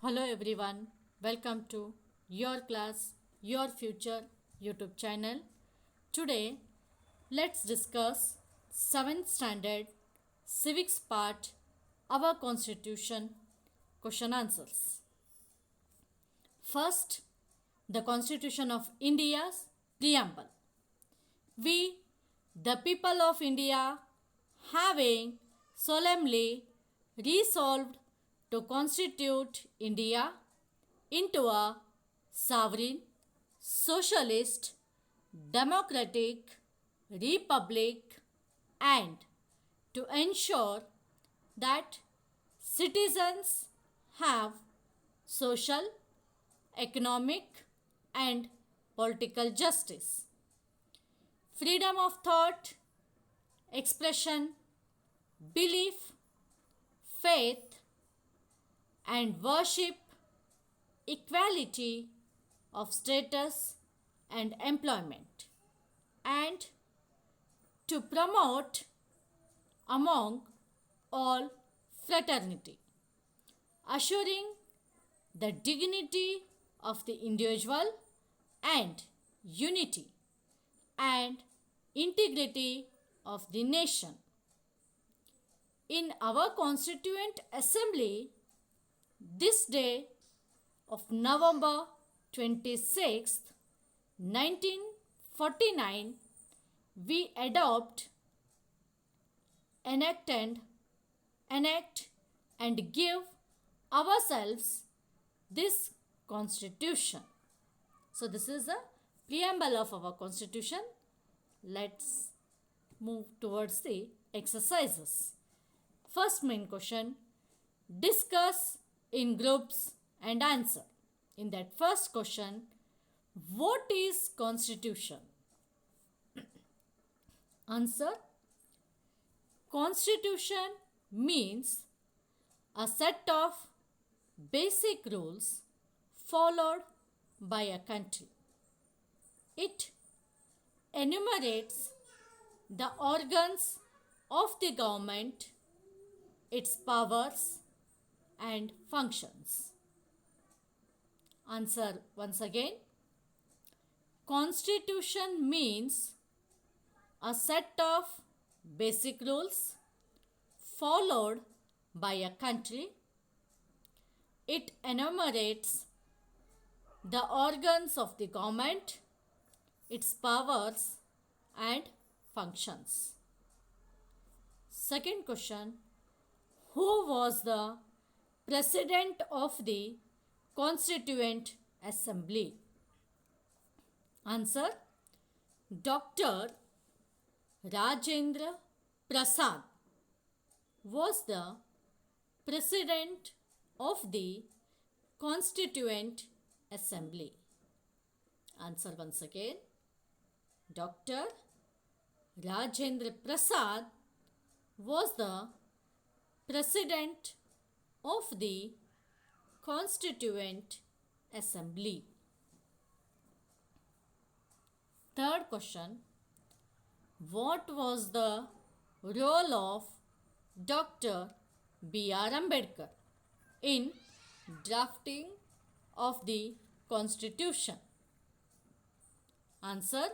Hello everyone, welcome to Your Class, Your Future YouTube channel. Today, let's discuss 7th Standard Civics Part Our Constitution Question Answers. First, the Constitution of India's Preamble. We, the people of India, having solemnly resolved to constitute India into a sovereign, socialist, democratic republic, and to ensure that citizens have social, economic, and political justice, freedom of thought, expression, belief, faith, and worship, equality of status and employment, and to promote among all fraternity, assuring the dignity of the individual and unity and integrity of the nation. In our Constituent Assembly, this day of November 26th, 1949, we enact and give ourselves this constitution. So this is the preamble of our constitution. Let's move towards the exercises. First main question, discuss in groups and answer. In that first question, what is constitution? Answer, constitution means a set of basic rules followed by a country. It enumerates the organs of the government, its powers and functions. Answer once again. Constitution means a set of basic rules followed by a country. It enumerates the organs of the government, its powers and functions. Second question, who was the President of the Constituent Assembly? Answer, Dr. Rajendra Prasad was the President of the Constituent Assembly. Answer once again, Dr. Rajendra Prasad was the President of the Constituent Assembly. Third question, what was the role of Dr. B.R. Ambedkar in drafting of the Constitution? Answer,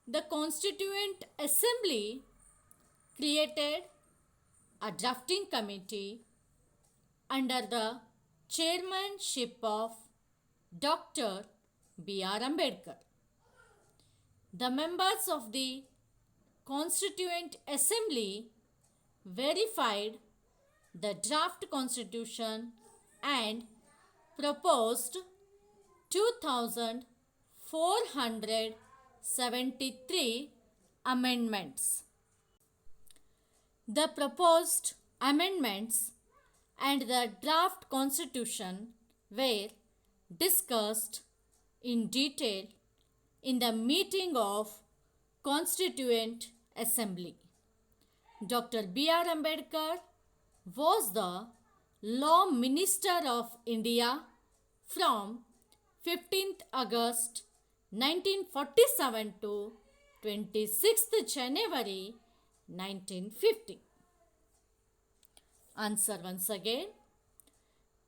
the Constituent Assembly created a drafting committee under the chairmanship of Dr. B.R. Ambedkar. The members of the Constituent Assembly verified the draft constitution and proposed 2,473 amendments. The proposed amendments and the draft constitution were discussed in detail in the meeting of Constituent Assembly. Dr. B.R. Ambedkar was the Law Minister of India from 15th August 1947 to 26th January 1950. Answer once again.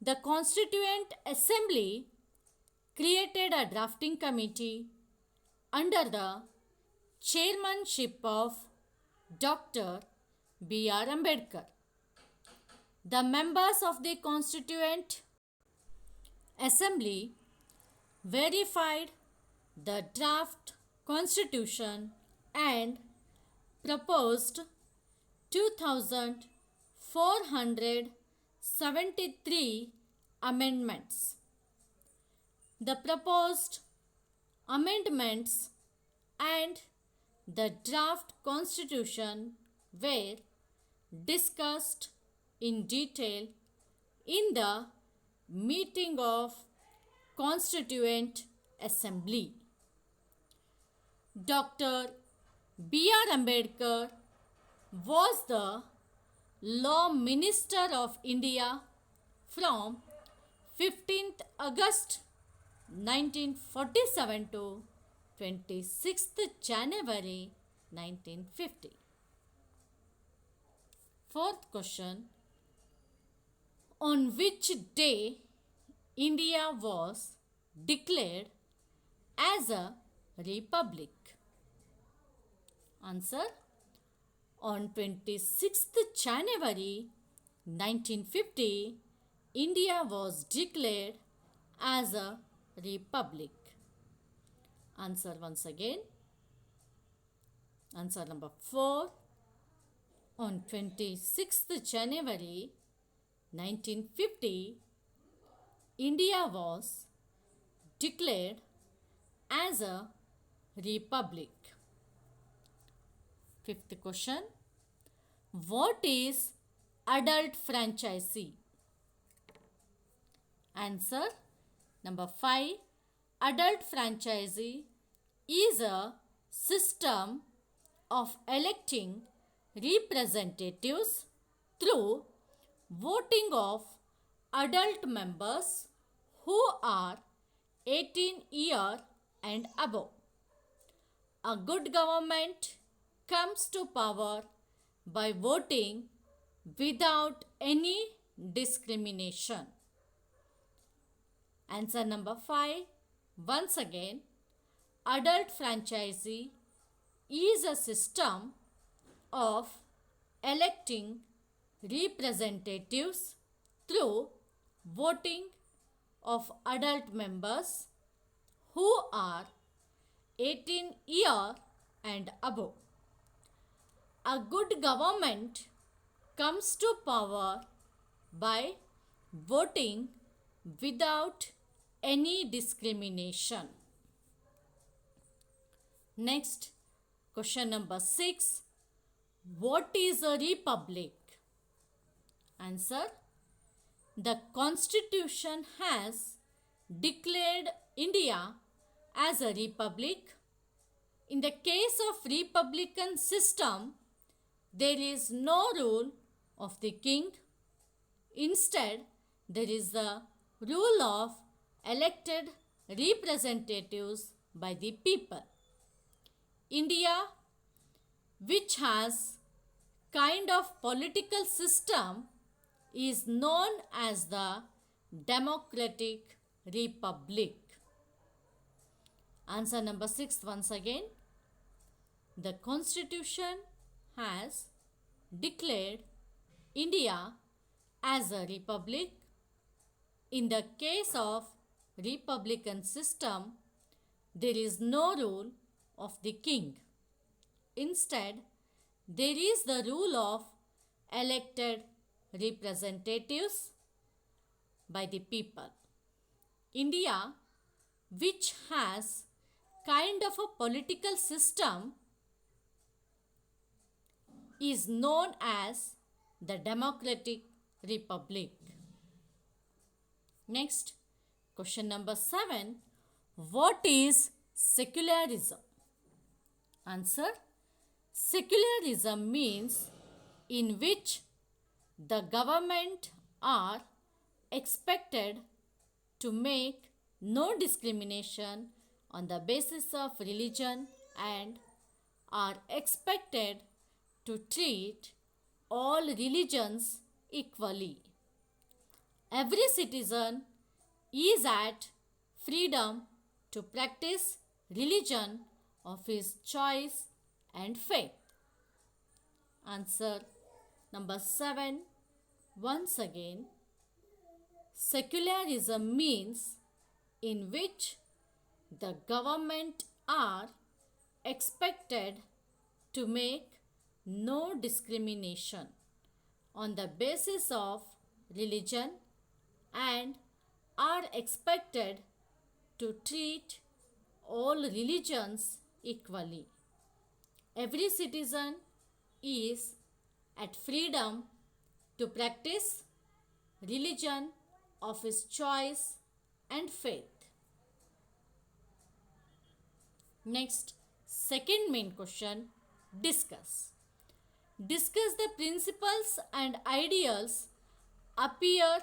The Constituent Assembly created a drafting committee under the chairmanship of Dr. B.R. Ambedkar. The members of the Constituent Assembly verified the draft constitution and proposed 2,473 amendments. The proposed amendments and the draft constitution were discussed in detail in the meeting of Constituent Assembly. Dr. B.R. Ambedkar was the Law Minister of India from 15th August 1947 to 26th January 1950. Fourth question. On which day India was declared as a republic? Answer. On 26th January 1950, India was declared as a republic. Answer once again. Answer number 4. On 26th January 1950, India was declared as a republic. Fifth question. What is adult franchisee? Answer number 5. Adult franchisee is a system of electing representatives through voting of adult members who are 18 years and above. A good government comes to power by voting without any discrimination. Answer number 5. Once again, adult franchisee is a system of electing representatives through voting of adult members who are 18 years and above. A good government comes to power by voting without any discrimination. Next, question number 6. What is a republic? Answer. The Constitution has declared India as a republic. In the case of republican system, there is no rule of the king. Instead, there is the rule of elected representatives by the people. India, which has kind of political system, is known as the democratic republic. Answer number 6 once again. The Constitution has declared India as a republic. In the case of republican system, there is no rule of the king. Instead, there is the rule of elected representatives by the people. India, which has kind of a political system, is known as the democratic republic. Next, question number 7. What is secularism? Answer. Secularism means in which the government are expected to make no discrimination on the basis of religion and are expected to treat all religions equally. Every citizen is at freedom to practice religion of his choice and faith. Answer number 7. Once again, secularism means in which the government are expected to make no discrimination on the basis of religion and are expected to treat all religions equally. Every citizen is at freedom to practice religion of his choice and faith. Next, second main question, discuss. Discuss the principles and ideals appear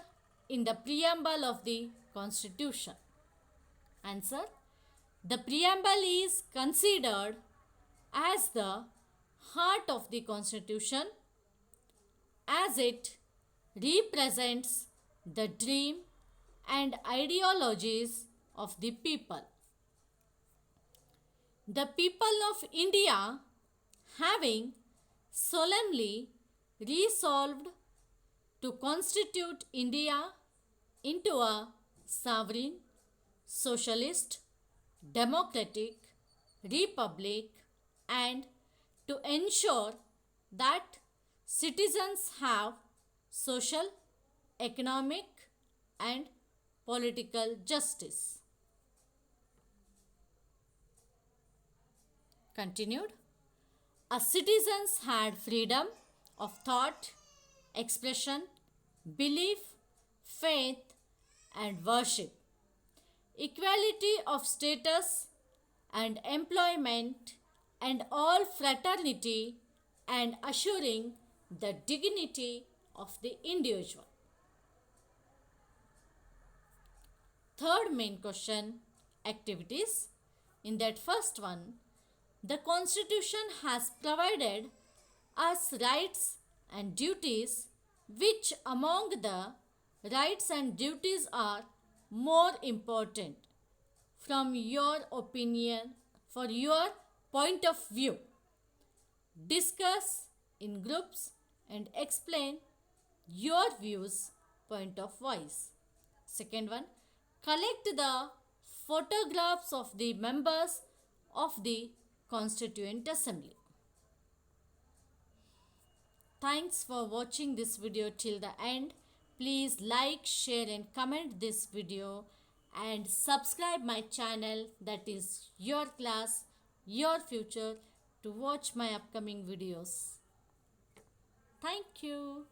in the preamble of the Constitution. Answer, the preamble is considered as the heart of the Constitution as it represents the dream and ideologies of the people. The people of India, having solemnly resolved to constitute India into a sovereign, socialist, democratic republic, and to ensure that citizens have social, economic, and political justice. Continued. A citizens had freedom of thought, expression, belief, faith, and worship, equality of status and employment, and all fraternity, and assuring the dignity of the individual. Third main question, activities. In that first one, the Constitution has provided us rights and duties, which among the rights and duties are more important from your opinion, for your point of view. Discuss in groups and explain your views, point of voice. Second one, collect the photographs of the members of the Constituent Assembly. Thanks for watching this video till the end. Please like, share and comment this video and subscribe my channel, that is Your Class, Your Future, to watch my upcoming videos. Thank you.